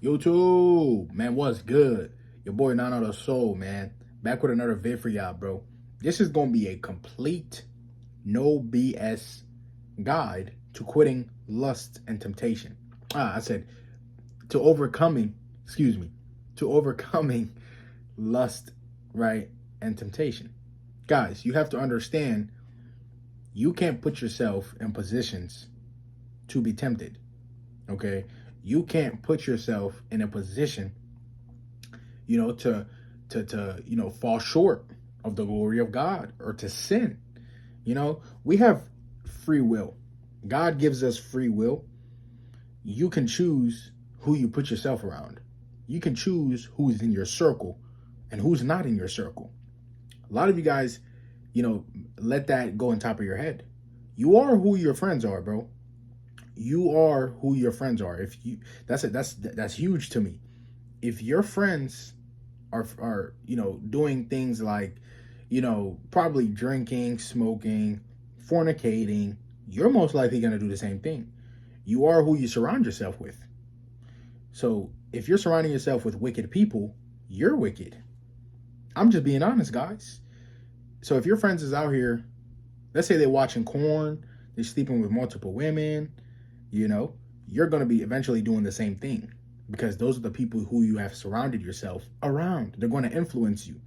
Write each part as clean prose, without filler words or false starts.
YouTube, man, what's good? Your boy Nano the Soul, man. Back with another vid for y'all, bro. This is gonna be a complete no BS guide to quitting lust and temptation. I said to overcoming, excuse me, to overcoming lust, right, and temptation. Guys, you have to understand you can't put yourself in positions to be tempted. Okay? You can't put yourself in a position, to fall short of the glory of God or to sin. We have free will. God gives us free will. You can choose who you put yourself around. You can choose who's in your circle and who's not in your circle. A lot of you guys, let that go on top of your head. You are who your friends are, bro. You are who your friends are. If you that's huge to me. If your friends are doing things like, probably drinking, smoking, fornicating, you're most likely going to do the same thing. You are who you surround yourself with. So if you're surrounding yourself with wicked people, you're wicked. I'm just being honest, guys. So if your friends is out here, let's say they're watching porn, they're sleeping with multiple women, you're going to be eventually doing the same thing, because those are the people who you have surrounded yourself around. They're going to influence you.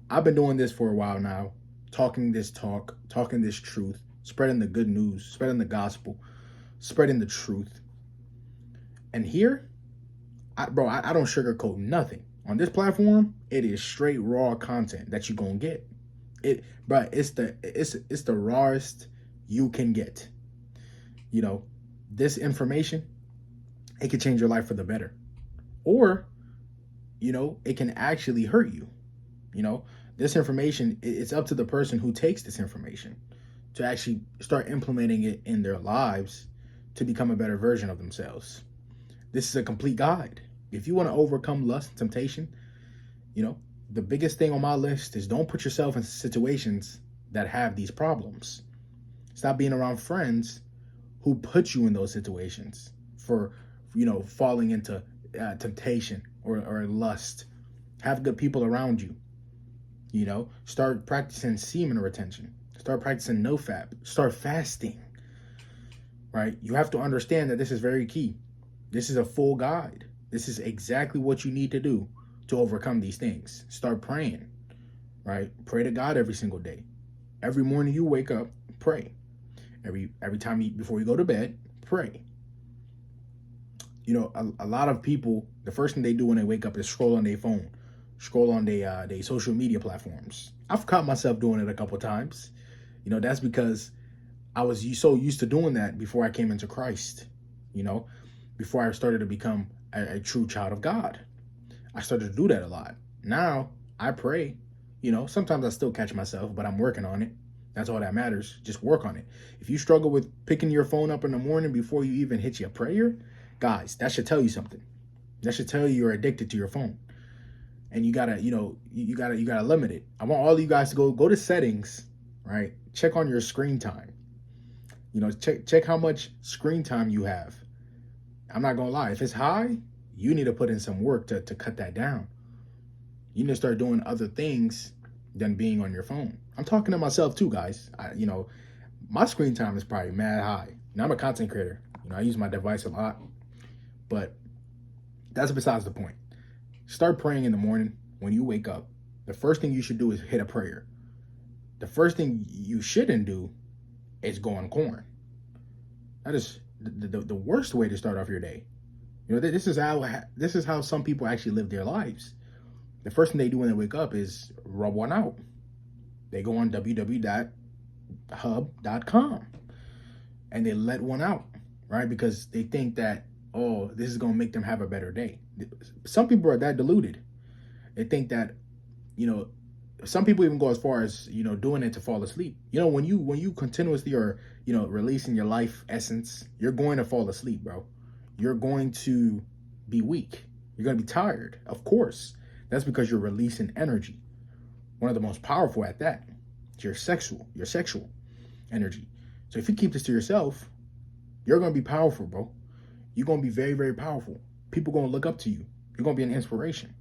I've been doing this for a while now, talking this talk, talking this truth, spreading the good news, spreading the gospel, spreading the truth. And here, I don't sugarcoat nothing. On this platform, it is straight raw content that you're going to get. It's the rawest you can get. This information, it could change your life for the better. Or, it can actually hurt you. This information, it's up to the person who takes this information to actually start implementing it in their lives to become a better version of themselves. This is a complete guide. If you want to overcome lust and temptation, the biggest thing on my list is don't put yourself in situations that have these problems. Stop being around friends who put you in those situations for, falling into temptation or lust. Have good people around you. Start practicing semen retention. Start practicing nofap. Start fasting. Right? You have to understand that this is very key. This is a full guide. This is exactly what you need to do to overcome these things. Start praying. Right? Pray to God every single day. Every morning you wake up, pray. Every time before you go to bed, pray. A lot of people, the first thing they do when they wake up is scroll on their phone, scroll on their social media platforms. I've caught myself doing it a couple times. That's because I was so used to doing that before I came into Christ. Before I started to become a true child of God, I started to do that a lot. Now I pray. Sometimes I still catch myself, but I'm working on it. That's all that matters. Just work on it. If you struggle with picking your phone up in the morning before you even hit your prayer, guys, that should tell you something. That should tell you you're addicted to your phone. And you gotta limit it. I want all of you guys to go to settings, right? Check on your screen time. Check how much screen time you have. I'm not gonna lie. If it's high, you need to put in some work to cut that down. You need to start doing other things than being on your phone. I'm talking to myself too, guys. My screen time is probably mad high. I'm a content creator. I use my device a lot, but that's besides the point. Start praying in the morning when you wake up. The first thing you should do is hit a prayer. The first thing you shouldn't do is go on corn. That is the worst way to start off your day. This is how some people actually live their lives. The first thing they do when they wake up is rub one out. They go on www.hub.com and they let one out, right? Because they think that, this is going to make them have a better day. Some people are that deluded. They think that, some people even go as far as, doing it to fall asleep. When you continuously are, releasing your life essence, you're going to fall asleep, bro. You're going to be weak. You're going to be tired, of course. That's because you're releasing energy. One of the most powerful at that. It's your sexual energy. So if you keep this to yourself, you're going to be powerful, bro. You're going to be very, very powerful. People going to look up to you. You're going to be an inspiration.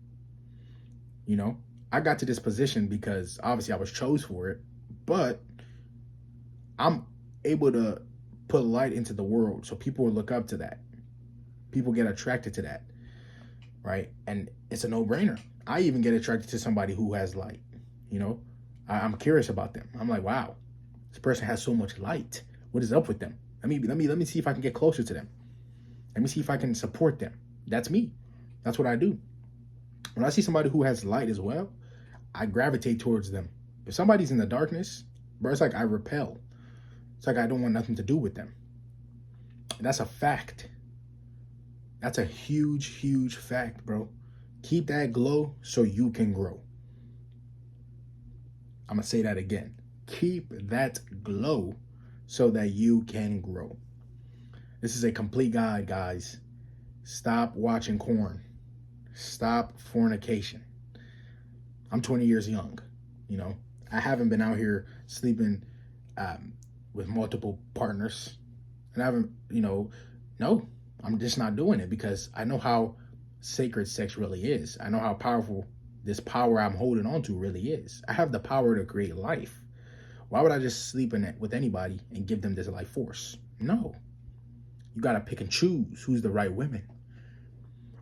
You know, I got to this position because obviously I was chose for it, but I'm able to put light into the world. So people will look up to that. People get attracted to that, right? And it's a no-brainer. I even get attracted to somebody who has light. You know, I'm curious about them. I'm like, wow, this person has so much light. What is up with them? Let me see if I can get closer to them. Let me see if I can support them. That's me. That's what I do. When I see somebody who has light as well, I gravitate towards them. If somebody's in the darkness, bro, it's like I repel. It's like I don't want nothing to do with them. And that's a fact. That's a huge, huge fact, bro. Keep that glow so you can grow. I'm going to say that again. Keep that glow so that you can grow. This is a complete guide, guys. Stop watching porn. Stop fornication. I'm 20 years young. You know, I haven't been out here sleeping with multiple partners. And I haven't, no, I'm just not doing it because I know how sacred sex really is. I know how powerful this power I'm holding on to really is. I have the power to create life. Why would I just sleep in it with anybody and give them this life force? No. You got to pick and choose who's the right women.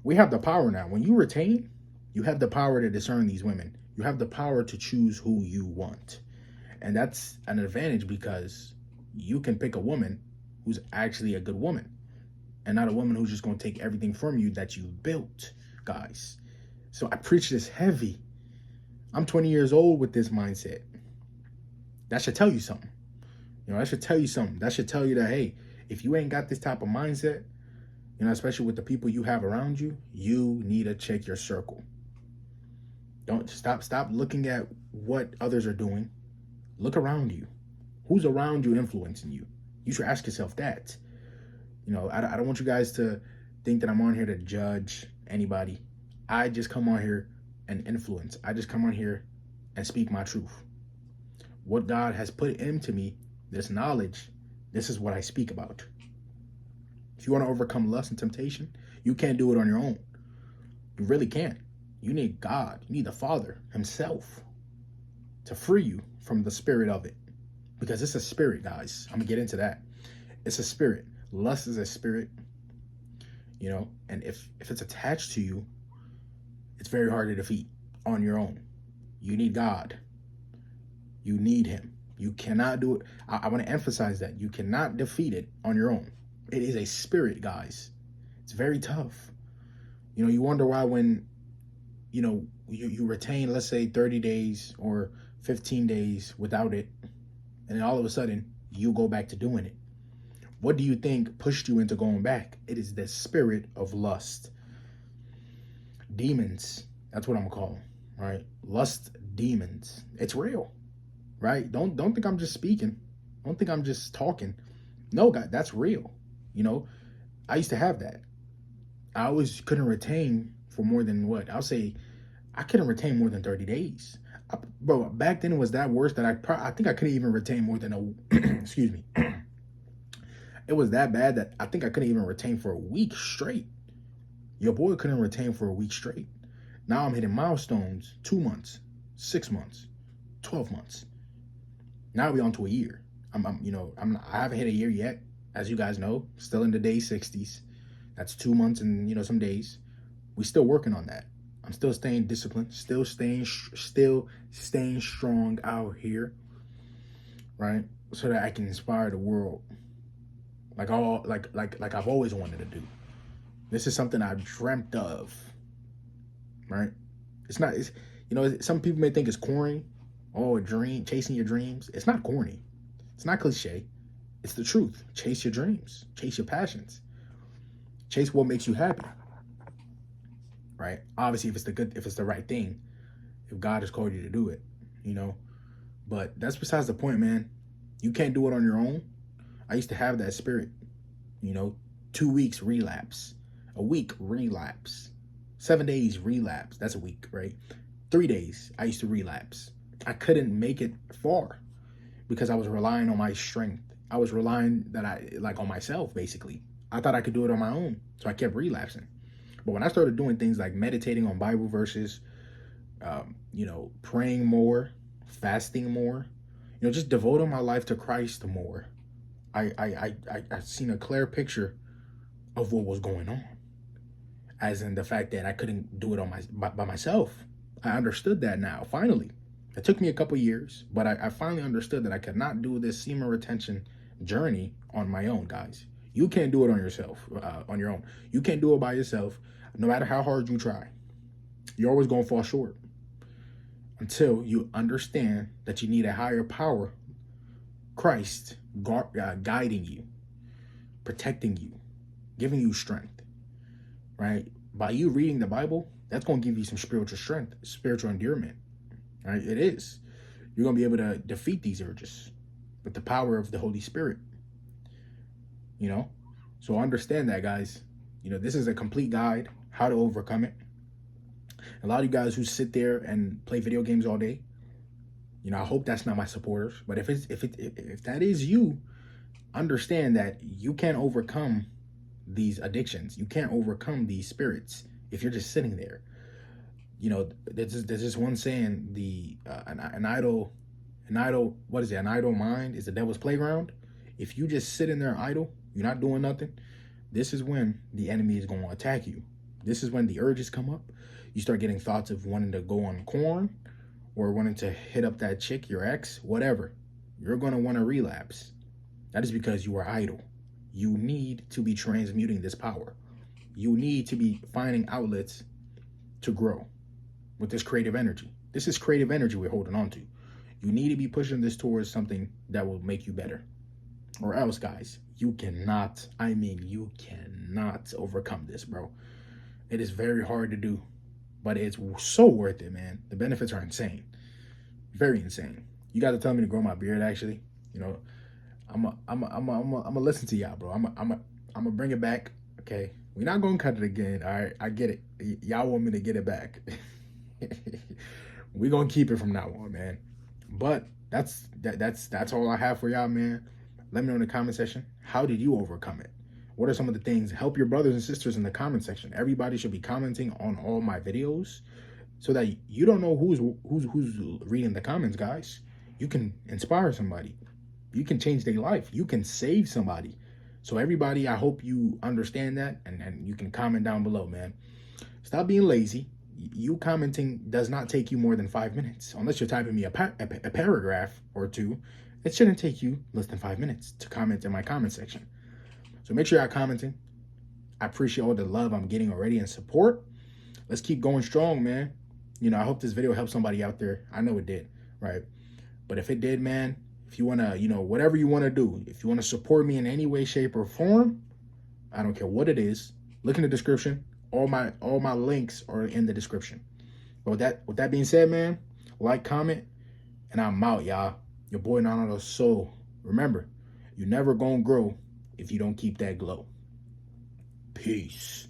We have the power now. When you retain, you have the power to discern these women. You have the power to choose who you want. And that's an advantage because you can pick a woman who's actually a good woman and not a woman who's just going to take everything from you that you built, guys. So I preach this heavy. I'm 20 years old with this mindset. That should tell you something. That should tell you something. That should tell you that, hey, if you ain't got this type of mindset, especially with the people you have around you, you need to check your circle. Don't stop looking at what others are doing. Look around you. Who's around you influencing you? You should ask yourself that. I don't want you guys to think that I'm on here to judge anybody. I just come on here and influence. I just come on here and speak my truth. What God has put into me, this knowledge, this is what I speak about. If you want to overcome lust and temptation, you can't do it on your own. You really can't. You need God. You need the Father himself to free you from the spirit of it. Because it's a spirit, guys. I'm going to get into that. It's a spirit. Lust is a spirit. And if it's attached to you, it's very hard to defeat on your own. You need God. You need him. You cannot do it. I want to emphasize that. You cannot defeat it on your own. It is a spirit, guys. It's very tough. You wonder why when, you retain, let's say 30 days or 15 days without it, and then all of a sudden you go back to doing it. What do you think pushed you into going back? It is the spirit of lust. Demons. That's what I'm gonna call them, right? Lust demons. It's real, right? Don't think I'm just speaking. Don't think I'm just talking. No, God, that's real. I used to have that. I always couldn't retain for more than I'll say I couldn't retain more than 30 days. Bro, back then it was that worse that I think I couldn't even retain more than excuse me. It was that bad that I think I couldn't even retain for a week straight. Your boy couldn't retain for a week straight. Now I'm hitting milestones, 2 months, 6 months, 12 months. Now we're on to a year. I haven't hit a year yet. As you guys know, still in the day 60s. That's 2 months and, some days. We're still working on that. I'm still staying disciplined, still staying strong out here, right? So that I can inspire the world, like I've always wanted to do. This is something I've dreamt of, right? Some people may think it's corny. Oh, a dream, chasing your dreams. It's not corny. It's not cliche. It's the truth. Chase your dreams. Chase your passions. Chase what makes you happy. Right? Obviously, if it's the right thing, if God has called you to do it, But that's besides the point, man. You can't do it on your own. I used to have that spirit. 2 weeks relapse, a week relapse, 7 days relapse. That's a week, right? 3 days I used to relapse. I couldn't make it far because I was relying on my strength. I was relying on myself, basically. I thought I could do it on my own. So I kept relapsing. But when I started doing things like meditating on Bible verses, praying more, fasting more, just devoting my life to Christ more, I seen a clear picture of what was going on. As in the fact that I couldn't do it by myself. I understood that now, finally. It took me a couple years, but I finally understood that I could not do this semen retention journey on my own, guys. You can't do it on your own. You can't do it by yourself, no matter how hard you try. You're always going to fall short until you understand that you need a higher power, Christ, guiding you, protecting you, giving you strength, right? By you reading the Bible, that's going to give you some spiritual strength, spiritual endearment, right? It is. You're going to be able to defeat these urges with the power of the Holy Spirit, So understand that, guys. This is a complete guide, how to overcome it. A lot of you guys who sit there and play video games all day, I hope that's not my supporters. But if that is you, understand that you can't overcome these addictions. You can't overcome these spirits if you're just sitting there. There's this one saying: an idle mind is the devil's playground. If you just sit in there idle, you're not doing nothing. This is when the enemy is going to attack you. This is when the urges come up. You start getting thoughts of wanting to go on corn or wanting to hit up that chick, your ex, whatever. You're going to want to relapse. That is because you are idle. You need to be transmuting this power. You need to be finding outlets to grow with this creative energy. This is creative energy we're holding on to. You need to be pushing this towards something that will make you better. Or else, guys, you cannot overcome this, bro. It is very hard to do, but it's so worth it, man. The benefits are insane. Very insane. You got to tell me to grow my beard, actually. I'm gonna listen to y'all, bro. I'm gonna bring it back. Okay, we're not gonna cut it again. All right, I get it. Y'all want me to get it back. We're gonna keep it from now on, man. But that's all I have for y'all, man. Let me know in the comment section, how did you overcome it? What are some of the things? Help your brothers and sisters in the comment section. Everybody should be commenting on all my videos so that you don't know who's reading the comments, guys. You can inspire somebody. You can change their life. You can save somebody. So everybody, I hope you understand that, and you can comment down below, man. Stop being lazy. You commenting does not take you more than 5 minutes. Unless you're typing me a paragraph or two, it shouldn't take you less than 5 minutes to comment in my comment section. So make sure you're commenting. I appreciate all the love I'm getting already and support. Let's keep going strong, man. I hope this video helped somebody out there. I know it did, right? But if it did, man, if you want to, whatever you want to do, if you want to support me in any way, shape, or form, I don't care what it is, look in the description. All my links are in the description. But with that being said, man, like, comment, and I'm out, y'all. Your boy Nano Soul. Remember, you're never gonna grow if you don't keep that glow. Peace.